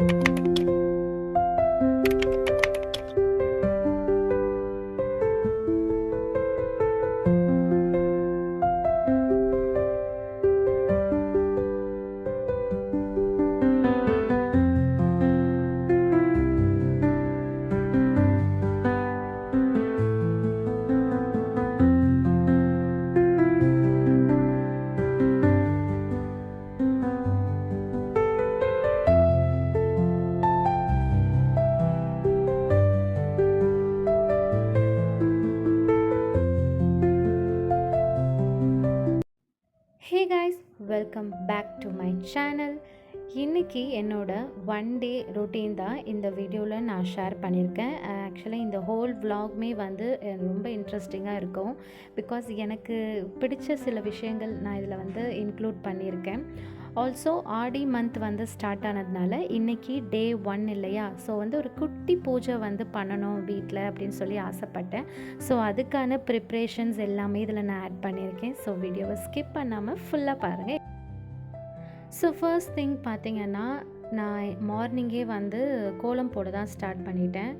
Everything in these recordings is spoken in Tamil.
Hey guys, welcome back to my channel. இன்றைக்கி என்னோட ஒன் டே ரொட்டீன் தான் இந்த வீடியோவில் நான் ஷேர் பண்ணியிருக்கேன். ஆக்சுவலாக இந்த ஹோல் vlogமே வந்து ரொம்ப இன்ட்ரெஸ்டிங்காக இருக்கும். பிகாஸ் எனக்கு பிடிச்ச சில விஷயங்கள் நான் இதில் வந்து இன்க்ளூட் பண்ணியிருக்கேன். ஆல்சோ ஆடி மந்த் வந்து ஸ்டார்ட் ஆனதுனால இன்றைக்கி டே 1 இல்லையா, ஸோ வந்து ஒரு குட்டி பூஜை வந்து பண்ணணும் வீட்டில் அப்படின்னு சொல்லி ஆசைப்பட்டேன். ஸோ அதுக்கான ப்ரிப்ரேஷன்ஸ் எல்லாமே இதில் நான் ஆட் பண்ணியிருக்கேன். ஸோ வீடியோவை ஸ்கிப் பண்ணாமல் ஃபுல்லாக பாருங்கள். ஸோ ஃபர்ஸ்ட் திங் பார்த்திங்கன்னா, நான் மார்னிங்கே வந்து கோலம் போட தான் ஸ்டார்ட் பண்ணிட்டேன்.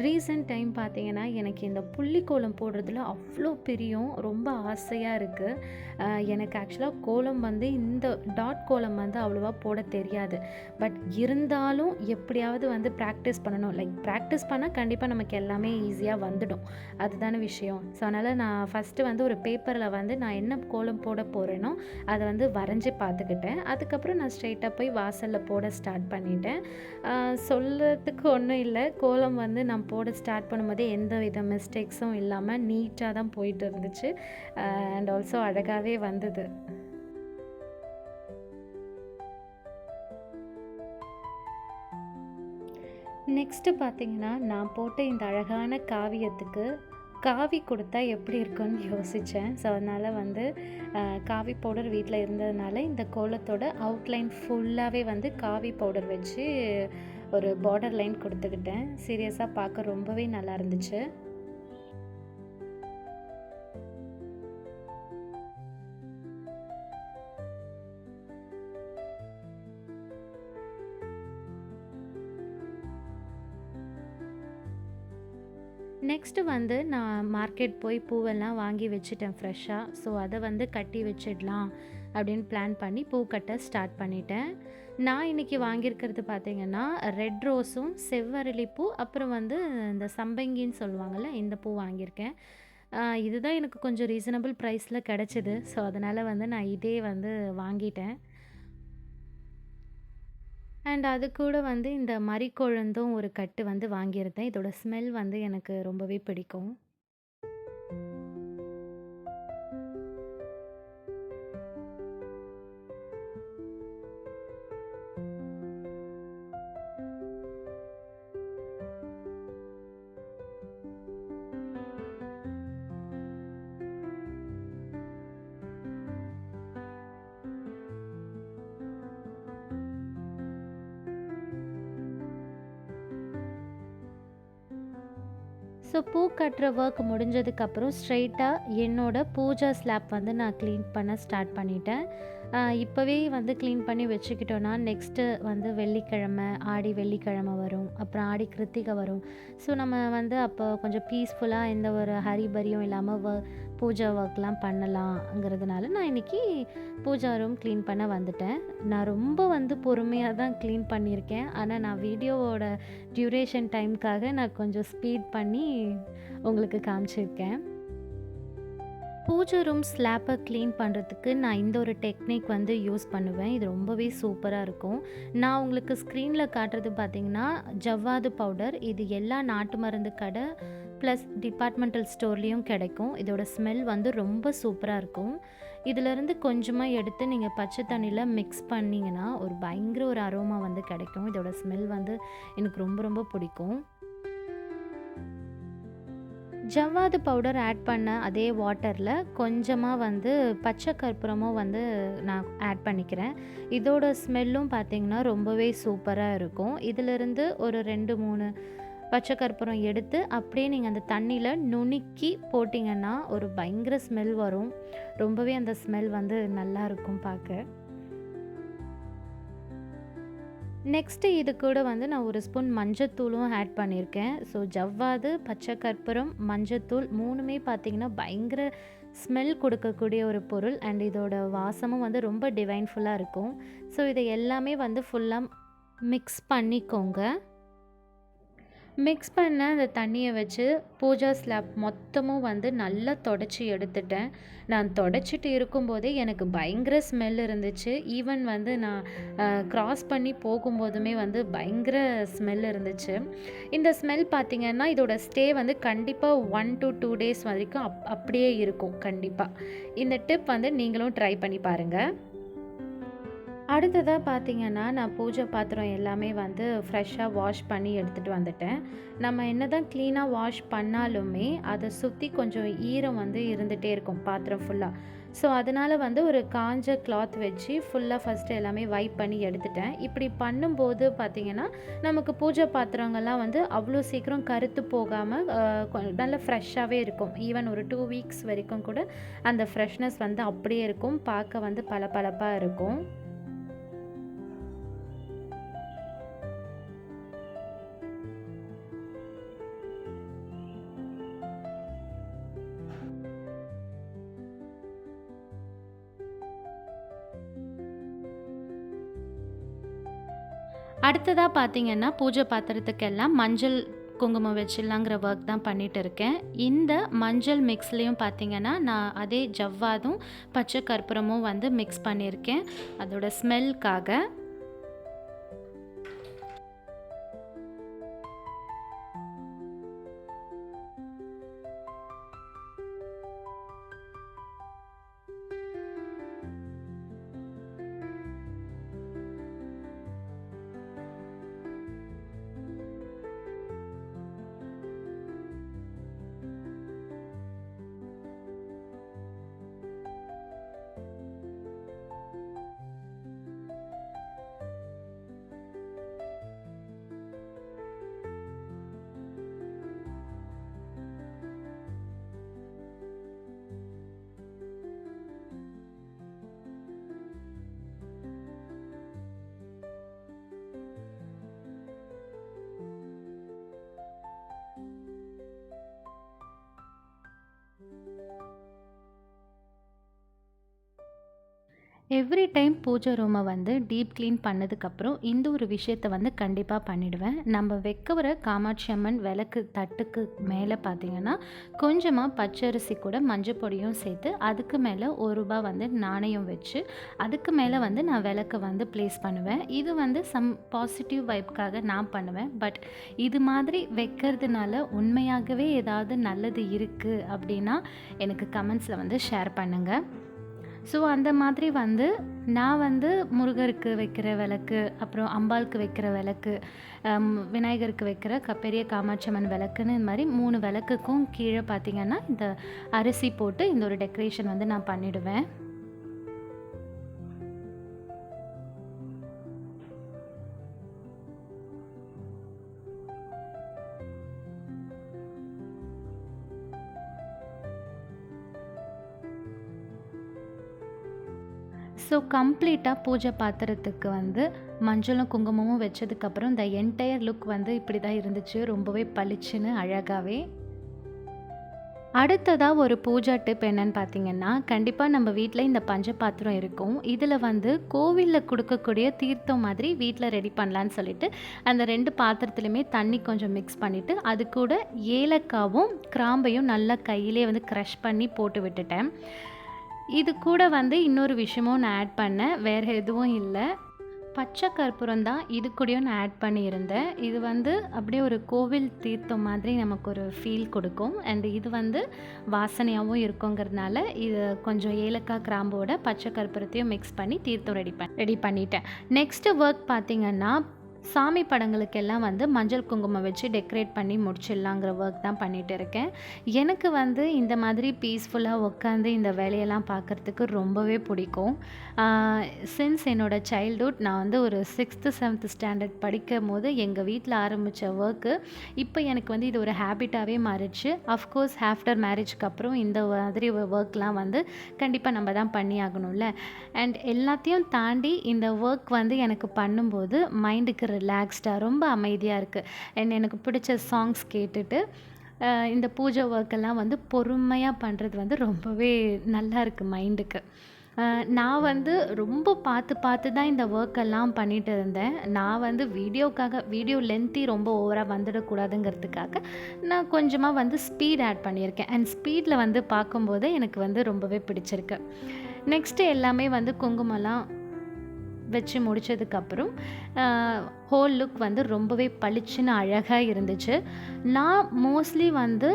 ரீசன்ட் டைம் பார்த்திங்கன்னா எனக்கு இந்த புள்ளி கோலம் போடுறதுல அவ்வளோ பிரியம், ரொம்ப ஆசையாக இருக்குது. எனக்கு ஆக்சுவலாக கோலம் வந்து இந்த டாட் கோலம் வந்து அவ்வளோவா போட தெரியாது. பட் இருந்தாலும் எப்படியாவது வந்து ப்ராக்டிஸ் பண்ணணும். லைக் ப்ராக்டிஸ் பண்ணால் கண்டிப்பாக நமக்கு எல்லாமே ஈஸியாக வந்துடும், அதுதான விஷயம். ஸோ அதனால் நான் ஃபஸ்ட்டு வந்து ஒரு பேப்பரில் வந்து நான் என்ன கோலம் போட போகிறேனோ அதை வந்து வரைஞ்சி பார்த்துக்கிட்டேன். அதுக்கப்புறம் நான் ஸ்ட்ரெயிட்டாக போய் வாசலில் போட ஸ்டார்ட் பண்ணிட்டேன். சொல்கிறதுக்கு ஒன்றும் இல்லை, கோலம் வந்து நான் போட ஸ்டார்ட் பண்ணும்போதே எந்த வித மிஸ்டேக்ஸும் இல்லாமல் நீட்டாக தான் போயிட்டு இருந்துச்சு. அண்ட் ஆல்சோ அழகாகவே வந்தது. நெக்ஸ்ட்டு பார்த்திங்கன்னா, நான் போட்ட இந்த அழகான காவியத்துக்கு காவி கொடுத்தா எப்படி இருக்குன்னு யோசித்தேன். ஸோ அதனால் வந்து காவி பவுடர் வீட்டில் இருந்ததுனால இந்த கோலத்தோட அவுட்லைன் ஃபுல்லாகவே வந்து காவி பவுடர் வச்சு ஒரு பார்டர் லைன் கொடுத்துக்கிட்டேன். சீரியஸாக பார்க்க ரொம்பவே நல்லா இருந்துச்சு. நெக்ஸ்ட்டு வந்து நான் மார்க்கெட் போய் பூவெல்லாம் வாங்கி வச்சுட்டேன் ஃப்ரெஷ்ஷாக. ஸோ அதை வந்து கட்டி வச்சிடலாம் அப்படின்னு பிளான் பண்ணி பூ கட்ட ஸ்டார்ட் பண்ணிட்டேன். நான் இன்றைக்கி வாங்கியிருக்கிறது பார்த்திங்கன்னா ரெட் ரோஸும் செவ்வரளி பூ, அப்புறம் வந்து இந்த சம்பங்கின்னு சொல்லுவாங்கள்ல, இந்த பூ வாங்கியிருக்கேன். இதுதான் எனக்கு கொஞ்சம் ரீசனபிள் ப்ரைஸில் கிடச்சிது. ஸோ அதனால் வந்து நான் இதே வந்து வாங்கிட்டேன். அண்ட் அது கூட வந்து இந்த மரிக்கொழுந்தும் ஒரு கட்டு வந்து வாங்கியிருந்தேன். இதோட ஸ்மெல் வந்து எனக்கு ரொம்பவே பிடிக்கும். ஸோ பூ கட்டுற ஒர்க் முடிஞ்சதுக்கப்புறம் ஸ்ட்ரெயிட்டாக என்னோடய பூஜா ஸ்லாப் வந்து நான் க்ளீன் பண்ண ஸ்டார்ட் பண்ணிட்டேன். இப்போவே வந்து க்ளீன் பண்ணி வச்சுக்கிட்டோன்னா நெக்ஸ்ட்டு வந்து வெள்ளிக்கிழமை, ஆடி வெள்ளிக்கிழமை வரும், அப்புறம் ஆடி கிருத்திகை வரும். ஸோ நம்ம வந்து அப்போ கொஞ்சம் பீஸ்ஃபுல்லாக எந்த ஒரு ஹரிபரியும் இல்லாமல் பூஜா ஒர்க்லாம் பண்ணலாங்கிறதுனால நான் இன்றைக்கி பூஜா ரூம் க்ளீன் பண்ண வந்துட்டேன். நான் ரொம்ப வந்து பொறுமையாக தான் க்ளீன் பண்ணியிருக்கேன். ஆனால் நான் வீடியோவோட டியூரேஷன் டைமுக்காக நான் கொஞ்சம் ஸ்பீட் பண்ணி உங்களுக்கு காமிச்சிருக்கேன். பூஜை ரூம் ஸ்லாப்பை க்ளீன் பண்ணுறதுக்கு நான் இந்த ஒரு டெக்னிக் வந்து யூஸ் பண்ணுவேன். இது ரொம்பவே சூப்பராக இருக்கும். நான் உங்களுக்கு ஸ்க்ரீனில் காட்டுறது பார்த்திங்கன்னா ஜவ்வாது பவுடர். இது எல்லா நாட்டு மருந்து கடை ப்ளஸ் டிபார்ட்மெண்டல் ஸ்டோர்லேயும் கிடைக்கும். இதோட ஸ்மெல் வந்து ரொம்ப சூப்பராக இருக்கும். இதிலேருந்து கொஞ்சமாக எடுத்து நீங்கள் பச்சை தண்ணியில் மிக்ஸ் பண்ணிங்கன்னா ஒரு பயங்கர ஒரு அரோமா வந்து கிடைக்கும். இதோட ஸ்மெல் வந்து எனக்கு ரொம்ப ரொம்ப பிடிக்கும். ஜவ்வாது பவுடர் ஆட் பண்ண அதே வாட்டரில் கொஞ்சமாக வந்து பச்சை கற்பூரமும் வந்து நான் ஆட் பண்ணிக்கிறேன். இதோட ஸ்மெல்லும் பார்த்திங்கன்னா ரொம்பவே சூப்பராக இருக்கும். இதிலிருந்து ஒரு 2-3 பச்சை கற்பூரம் எடுத்து அப்படியே நீங்கள் அந்த தண்ணியில் நுணுக்கி போட்டிங்கன்னா ஒரு பயங்கர ஸ்மெல் வரும். ரொம்பவே அந்த ஸ்மெல் வந்து நல்லாயிருக்கும் பார்க்க. நெக்ஸ்ட்டு இது கூட வந்து நான் ஒரு ஸ்பூன் மஞ்சத்தூளும் ஆட் பண்ணியிருக்கேன். ஸோ ஜவ்வாது, பச்சை கற்பூரம், மஞ்சத்தூள் 3மே பார்த்திங்கன்னா பயங்கர ஸ்மெல் கொடுக்கக்கூடிய ஒரு பொருள். அண்ட் இதோட வாசமும் வந்து ரொம்ப டிவைன்ஃபுல்லாக இருக்கும். ஸோ இதை எல்லாமே வந்து ஃபுல்லாக மிக்ஸ் பண்ணிக்கோங்க. மிக்ஸ் பண்ண அந்த தண்ணியை வச்சு பூஜா ஸ்லாப் மொத்தமும் வந்து நல்லா தொடச்சி எடுத்துட்டேன். நான் தொடச்சிட்டு இருக்கும்போதே எனக்கு பயங்கர ஸ்மெல் இருந்துச்சு. ஈவன் வந்து நான் க்ராஸ் பண்ணி போகும்போதுமே வந்து பயங்கர ஸ்மெல் இருந்துச்சு. இந்த ஸ்மெல் பார்த்திங்கன்னா இதோட ஸ்டே வந்து கண்டிப்பாக 1 to 2 days வரைக்கும் அப்படியே இருக்கும் கண்டிப்பாக. இந்த டிப் வந்து நீங்களும் ட்ரை பண்ணி பாருங்கள். அடுத்ததாக பார்த்திங்கன்னா நான் பூஜை பாத்திரம் எல்லாமே வந்து ஃப்ரெஷ்ஷாக வாஷ் பண்ணி எடுத்துகிட்டு வந்துட்டேன். நம்ம என்ன தான் க்ளீனாக வாஷ் பண்ணாலுமே அதை சுற்றி கொஞ்சம் ஈரம் வந்து இருந்துகிட்டே இருக்கும் பாத்திரம் ஃபுல்லாக. ஸோ அதனால் வந்து ஒரு காஞ்ச கிளாத் வச்சு ஃபுல்லாக ஃபஸ்ட்டு எல்லாமே வைப் பண்ணி எடுத்துட்டேன். இப்படி பண்ணும்போது பார்த்திங்கன்னா நமக்கு பூஜை பாத்திரங்கள்லாம் வந்து அவ்வளோ சீக்கிரம் கருத்து போகாமல் நல்ல ஃப்ரெஷ்ஷாகவே இருக்கும். ஈவன் ஒரு 2 weeks வரைக்கும் கூட அந்த ஃப்ரெஷ்னஸ் வந்து அப்படியே இருக்கும். பார்க்க வந்து பளபளப்பாக இருக்கும். அடுத்ததாக பார்த்திங்கன்னா பூஜை பாத்திரத்துக்கெல்லாம் மஞ்சள் குங்குமம் வச்சிடலாங்கிற ஒர்க் தான் பண்ணிகிட்டு இருக்கேன். இந்த மஞ்சள் மிக்ஸ்லேயும் பார்த்திங்கன்னா நான் அதே ஜவ்வாதும் பச்சை கற்பூரமும் வந்து மிக்ஸ் பண்ணியிருக்கேன் அதோட ஸ்மெல்க்காக. எவ்ரி டைம் பூஜை ரூமை வந்து டீப் க்ளீன் பண்ணதுக்கப்புறம் இந்த ஒரு விஷயத்தை வந்து கண்டிப்பாக பண்ணிவிடுவேன். நம்ம வைக்கிற காமாட்சி அம்மன் விளக்கு தட்டுக்கு மேலே பார்த்திங்கன்னா கொஞ்சமாக பச்சரிசி கூட மஞ்சள் பொடியும் சேர்த்து அதுக்கு மேலே ₹1 வந்து நாணயம் வச்சு அதுக்கு மேலே வந்து நான் விளக்கை வந்து ப்ளேஸ் பண்ணுவேன். இது வந்து சம் பாசிட்டிவ் வைப்காக நான் பண்ணுவேன். பட் இது மாதிரி வைக்கிறதுனால உண்மையாகவே ஏதாவது நல்லது இருக்குது அப்படின்னா எனக்கு கமெண்ட்ஸில் வந்து ஷேர் பண்ணுங்கள். ஸோ அந்த மாதிரி வந்து நான் வந்து முருகருக்கு வைக்கிற விளக்கு, அப்புறம் அம்பாளுக்கு வைக்கிற விளக்கு, விநாயகருக்கு வைக்கிற பெரிய காமாட்சி அம்மன் விளக்குன்னு இந்த மாதிரி 3 விளக்குக்கும் கீழே பார்த்திங்கன்னா இந்த அரிசி போட்டு இந்த ஒரு டெக்கரேஷன் வந்து நான் பண்ணிவிடுவேன். ஸோ கம்ப்ளீட்டாக பூஜை பாத்திரத்துக்கு வந்து மஞ்சளும் குங்குமமும் வச்சதுக்கப்புறம் இந்த என்டையர் லுக் வந்து இப்படி தான் இருந்துச்சு. ரொம்பவே பளிச்சுன்னு அழகாகவே. அடுத்ததாக ஒரு பூஜா டிப் என்னன்னு பார்த்தீங்கன்னா, கண்டிப்பாக நம்ம வீட்டில் இந்த பஞ்ச பாத்திரம் இருக்கும். இதில் வந்து கோவிலில் கொடுக்கக்கூடிய தீர்த்தம் மாதிரி வீட்டில் ரெடி பண்ணலான்னு சொல்லிட்டு அந்த 2 பாத்திரத்துலையுமே தண்ணி கொஞ்சம் மிக்ஸ் பண்ணிவிட்டு அது கூட ஏலக்காவும் கிராம்பையும் நல்லா கையிலே வந்து க்ரஷ் பண்ணி போட்டு விட்டுட்டேன். இது கூட வந்து இன்னொரு விஷயமும் நான் ஆட் பண்ணேன். வேறு எதுவும் இல்லை, பச்சை கற்பூரம் தான் இது கூடயும் நான் ஆட் பண்ணியிருந்தேன். இது வந்து அப்படியே ஒரு கோவில் தீர்த்தம் மாதிரி நமக்கு ஒரு ஃபீல் கொடுக்கும். அண்ட் இது வந்து வாசனையாகவும் இருக்குங்கிறதுனால இது கொஞ்சம் ஏலக்காய் கிராம்போட பச்சை கற்பூரத்தையும் மிக்ஸ் பண்ணி தீர்த்தம் ரெடி பண்ணிட்டேன். நெக்ஸ்ட்டு ஒர்க் பார்த்திங்கன்னா சாமி படங்களுக்கெல்லாம் வந்து மஞ்சள் குங்குமம் வச்சு டெக்கரேட் பண்ணி முடிச்சிடலாங்கிற ஒர்க் தான் பண்ணிகிட்டு இருக்கேன். எனக்கு வந்து இந்த மாதிரி பீஸ்ஃபுல்லாக உட்காந்து இந்த வேலையெல்லாம் பார்க்குறதுக்கு ரொம்பவே பிடிக்கும். சின்ஸ் என்னோடய சைல்ட்ஹுட் நான் வந்து ஒரு 6th 7th ஸ்டாண்டர்ட் படிக்கும்போது எங்கள் வீட்டில் ஆரம்பித்த ஒர்க்கு இப்போ எனக்கு வந்து இது ஒரு ஹேபிட்டாகவே மாறிடுச்சு. அஃப்கோர்ஸ் ஆஃப்டர் மேரேஜ்க்கு அப்புறம் இந்த மாதிரி ஒர்க்லாம் வந்து கண்டிப்பாக நம்ம தான் பண்ணி ஆகணும்ல. அண்ட் எல்லாத்தையும் தாண்டி இந்த ஒர்க் வந்து எனக்கு பண்ணும்போது மைண்டுக்கு ரிலாக்ஸ்டாக ரொம்ப அமைதியாக இருக்குது. அண்ட் எனக்கு பிடிச்ச சாங்ஸ் கேட்டுட்டு இந்த பூஜை ஒர்க்கெல்லாம் வந்து பொறுமையாக பண்ணுறது வந்து ரொம்பவே நல்லா இருக்குது மைண்டுக்கு. நான் வந்து ரொம்ப பார்த்து தான் இந்த ஒர்க்கெல்லாம் பண்ணிகிட்டு இருந்தேன். நான் வந்து வீடியோ லென்த்தி ரொம்ப ஓவராக வந்துடக்கூடாதுங்கிறதுக்காக நான் கொஞ்சமாக வந்து ஸ்பீட் ஆட் பண்ணியிருக்கேன். அண்ட் ஸ்பீடில் வந்து பார்க்கும்போது எனக்கு வந்து ரொம்பவே பிடிச்சிருக்கு. நெக்ஸ்ட்டு எல்லாமே வந்து குங்குமம்லாம் வச்சு முடித்ததுக்கப்புறம் ஹோல் லுக் வந்து ரொம்பவே பளிச்சுன்னு அழகாக இருந்துச்சு. நான் மோஸ்ட்லி வந்து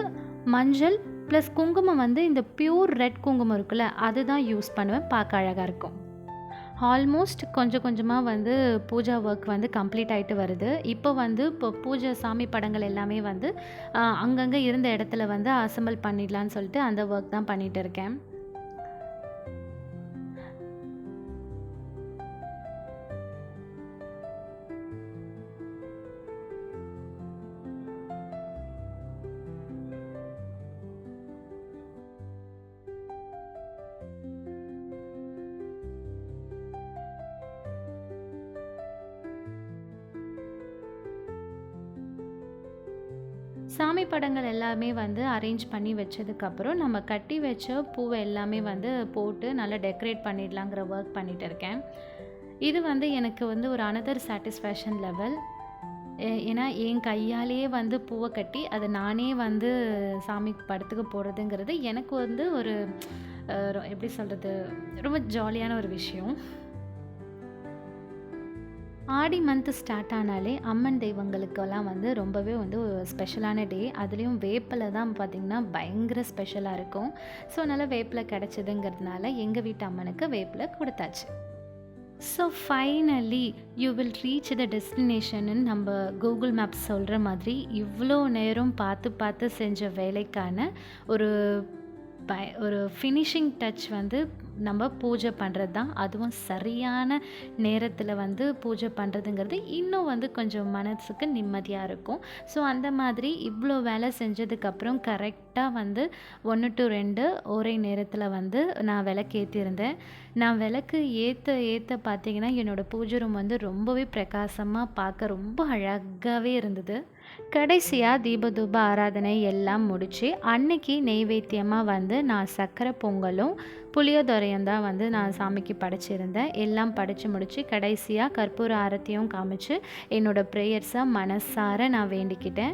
மஞ்சள் ப்ளஸ் குங்குமம் வந்து இந்த பியூர் ரெட் குங்குமம் இருக்குல்ல, அதுதான் யூஸ் பண்ணுவேன். பார்க்க அழகாக இருக்கும். ஆல்மோஸ்ட் கொஞ்சம் கொஞ்சமாக வந்து பூஜா ஒர்க் வந்து கம்ப்ளீட் ஆகிட்டு வருது. இப்போ பூஜை சாமி படங்கள் எல்லாமே வந்து அங்கங்கே இருந்த இடத்துல வந்து அசெம்பிள் பண்ணிடலான்னு சொல்லிட்டு அந்த ஒர்க் தான் பண்ணிகிட்டு இருக்கேன். சாமி படங்கள் எல்லாமே வந்து அரேஞ்ச் பண்ணி வச்சதுக்கப்புறம் நம்ம கட்டி வச்ச பூவை எல்லாமே வந்து போட்டு நல்லா டெக்கரேட் பண்ணிடலாங்கிற ஒர்க் பண்ணிகிட்டு இருக்கேன். இது வந்து எனக்கு வந்து ஒரு அனதர் சாட்டிஸ்ஃபேக்ஷன் லெவல். ஏன்னா என் கையாலேயே வந்து பூவை கட்டி அதை நானே வந்து சாமி படத்துக்கு போடுறதுங்கிறது எனக்கு வந்து ஒரு எப்படி சொல்கிறது, ரொம்ப ஜாலியான ஒரு விஷயம். ஆடி மந்த் ஸ்டார்ட் ஆனாலே அம்மன் தெய்வங்களுக்கெல்லாம் வந்து ரொம்பவே வந்து ஒரு ஸ்பெஷலான டே. அதுலேயும் வேப்பிலை தான் பார்த்திங்கன்னா பயங்கர ஸ்பெஷலாக இருக்கும். ஸோ அதனால் வேப்பிலை கிடச்சிதுங்கிறதுனால எங்கள் வீட்டு அம்மனுக்கு வேப்பிலை கொடுத்தாச்சு. So finally you will reach the டெஸ்டினேஷன்னு நம்ம கூகுள் மேப்ஸ் சொல்கிற மாதிரி இவ்வளோ நேரம் பார்த்து செஞ்ச வேலைக்கான ஒரு ஃபினிஷிங் டச் வந்து நம்ம பூஜை பண்ணுறது தான். அதுவும் சரியான நேரத்தில் வந்து பூஜை பண்ணுறதுங்கிறது இன்னும் வந்து கொஞ்சம் மனசுக்கு நிம்மதியாக இருக்கும். ஸோ அந்த மாதிரி இவ்வளோ வேலை செஞ்சதுக்கப்புறம் கரெக்டாக வந்து 1 to 2 ஒரே நேரத்தில் வந்து நான் விளக்கு ஏற்றிருந்தேன். நான் விளக்கு ஏற்ற பார்த்திங்கன்னா என்னோடய பூஜை ரூம் வந்து ரொம்பவே பிரகாசமாக பார்க்க ரொம்ப அழகாகவே இருந்தது. கடைசியாக தீபதூப ஆராதனை எல்லாம் முடித்து அன்னைக்கு நெய்வேத்தியமாக வந்து நான் சர்க்கரை பொங்கலும் புளியோதரையும் தான் வந்து நான் சாமிக்கு படைச்சிருந்தேன். எல்லாம் படைச்சி முடித்து கடைசியாக கற்பூர ஆரத்தியும் காமிச்சு என்னோடய ப்ரேயர்ஸை மனசார நான் வேண்டிக்கிட்டேன்.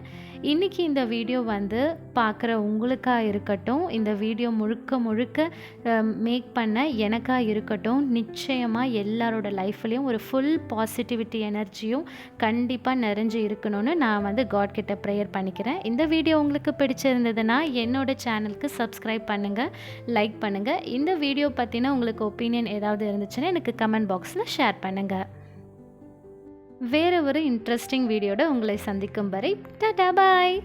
இன்றைக்கி இந்த வீடியோ வந்து பார்க்குற உங்களுக்காக இருக்கட்டும், இந்த வீடியோ முழுக்க மேக் பண்ண எனக்காக இருக்கட்டும், நிச்சயமாக எல்லாரோட லைஃப்லேயும் ஒரு ஃபுல் பாசிட்டிவிட்டி எனர்ஜியும் கண்டிப்பாக நிறைஞ்சு இருக்கணும்னு நான் வந்து காட் கிட்ட ப்ரேயர் பண்ணிக்கிறேன். இந்த வீடியோ உங்களுக்கு பிடிச்சிருந்ததுன்னா என்னோடய சேனலுக்கு சப்ஸ்கிரைப் பண்ணுங்கள், லைக் பண்ணுங்கள். இந்த வீடியோ பற்றின உங்களுக்கு ஒப்பீனியன் ஏதாவது இருந்துச்சுன்னா எனக்கு கமெண்ட் பாக்ஸில் ஷேர் பண்ணுங்கள். வேறு ஒரு இன்ட்ரெஸ்டிங் வீடியோட உங்களை சந்திக்கும் வரை டாடா பாய்.